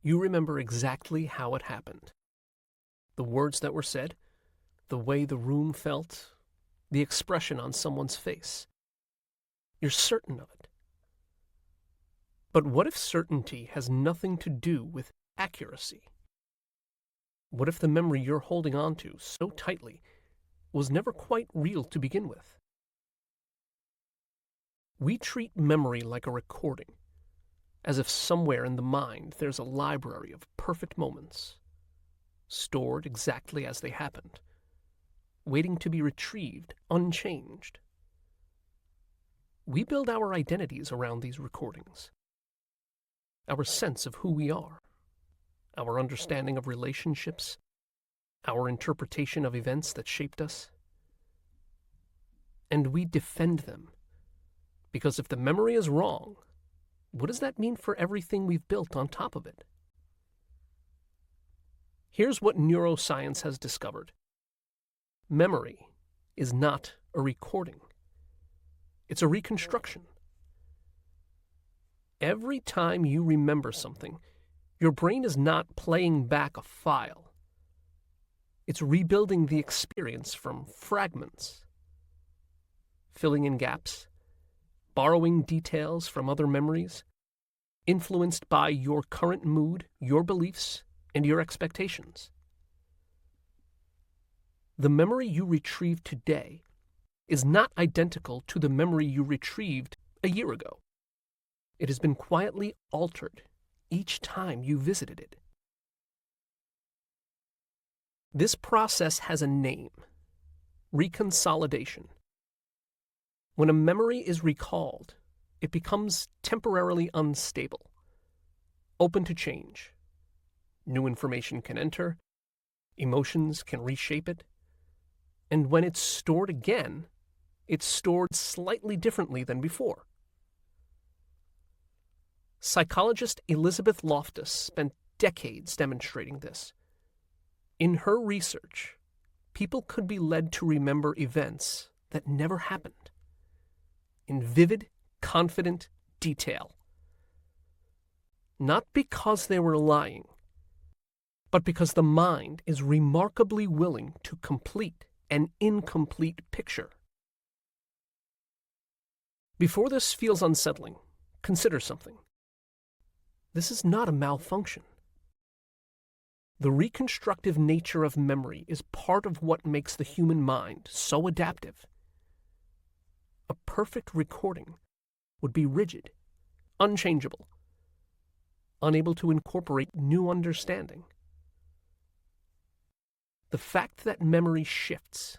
You remember exactly how it happened. The words that were said, the way the room felt, the expression on someone's face. You're certain of it. But what if certainty has nothing to do with accuracy? What if the memory you're holding on to so tightly was never quite real to begin with? We treat memory like a recording, as if somewhere in the mind there's a library of perfect moments, stored exactly as they happened, waiting to be retrieved unchanged. We build our identities around these recordings. Our sense of who we are, our understanding of relationships, our interpretation of events that shaped us. And we defend them, because if the memory is wrong, what does that mean for everything we've built on top of it? Here's what neuroscience has discovered. Memory is not a recording. It's a reconstruction. Every time you remember something, your brain is not playing back a file. It's rebuilding the experience from fragments, filling in gaps, borrowing details from other memories, influenced by your current mood, your beliefs, and your expectations. The memory you retrieve today is not identical to the memory you retrieved a year ago. It has been quietly altered each time you visited it. This process has a name: reconsolidation. When a memory is recalled, it becomes temporarily unstable, open to change. New information can enter, emotions can reshape it, and when it's stored again, it's stored slightly differently than before. Psychologist Elizabeth Loftus spent decades demonstrating this. In her research, people could be led to remember events that never happened, in vivid, confident detail. Not because they were lying, but because the mind is remarkably willing to complete an incomplete picture. Before this feels unsettling, consider something. This is not a malfunction. The reconstructive nature of memory is part of what makes the human mind so adaptive. A perfect recording would be rigid, unchangeable, unable to incorporate new understanding. The fact that memory shifts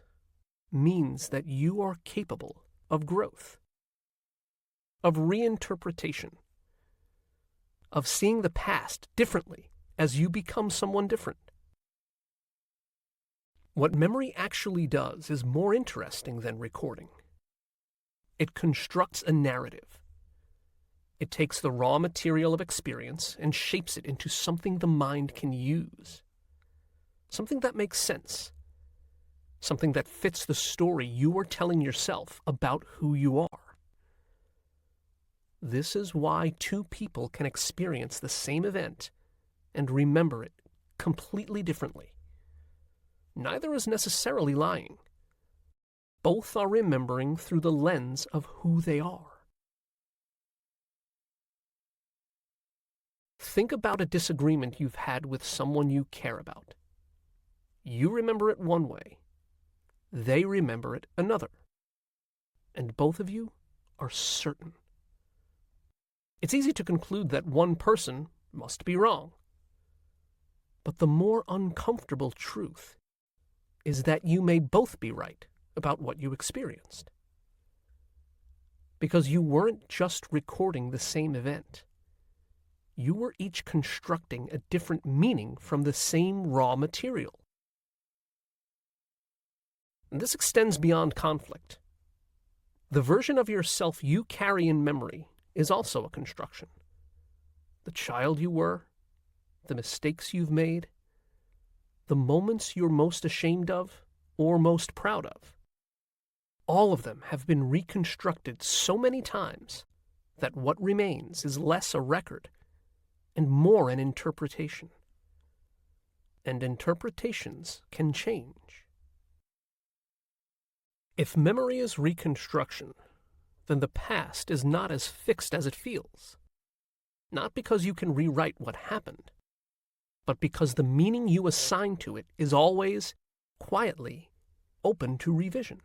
means that you are capable of growth, of reinterpretation, of seeing the past differently as you become someone different. What memory actually does is more interesting than recording. It constructs a narrative. It takes the raw material of experience and shapes it into something the mind can use. Something that makes sense. Something that fits the story you are telling yourself about who you are. This is why two people can experience the same event and remember it completely differently. Neither is necessarily lying. Both are remembering through the lens of who they are. Think about a disagreement you've had with someone you care about. You remember it one way. They remember it another. And both of you are certain. It's easy to conclude that one person must be wrong. But the more uncomfortable truth is that you may both be right about what you experienced. Because you weren't just recording the same event. You were each constructing a different meaning from the same raw material. And this extends beyond conflict. The version of yourself you carry in memory is also a construction. The child you were, the mistakes you've made, the moments you're most ashamed of or most proud of. All of them have been reconstructed so many times that what remains is less a record and more an interpretation. And interpretations can change. If memory is reconstruction, then the past is not as fixed as it feels. Not because you can rewrite what happened, but because the meaning you assign to it is always, quietly, open to revision.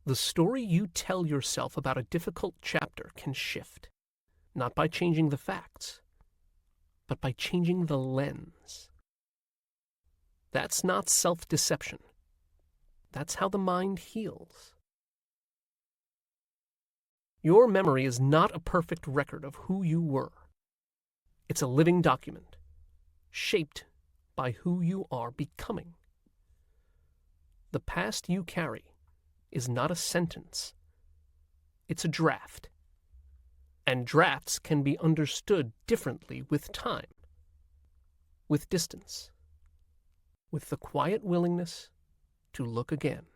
The story you tell yourself about a difficult chapter can shift, not by changing the facts, but by changing the lens. That's not self-deception. That's how the mind heals. Your memory is not a perfect record of who you were. It's a living document, shaped by who you are becoming. The past you carry is not a sentence. It's a draft. And drafts can be understood differently with time, with distance, with the quiet willingness to look again.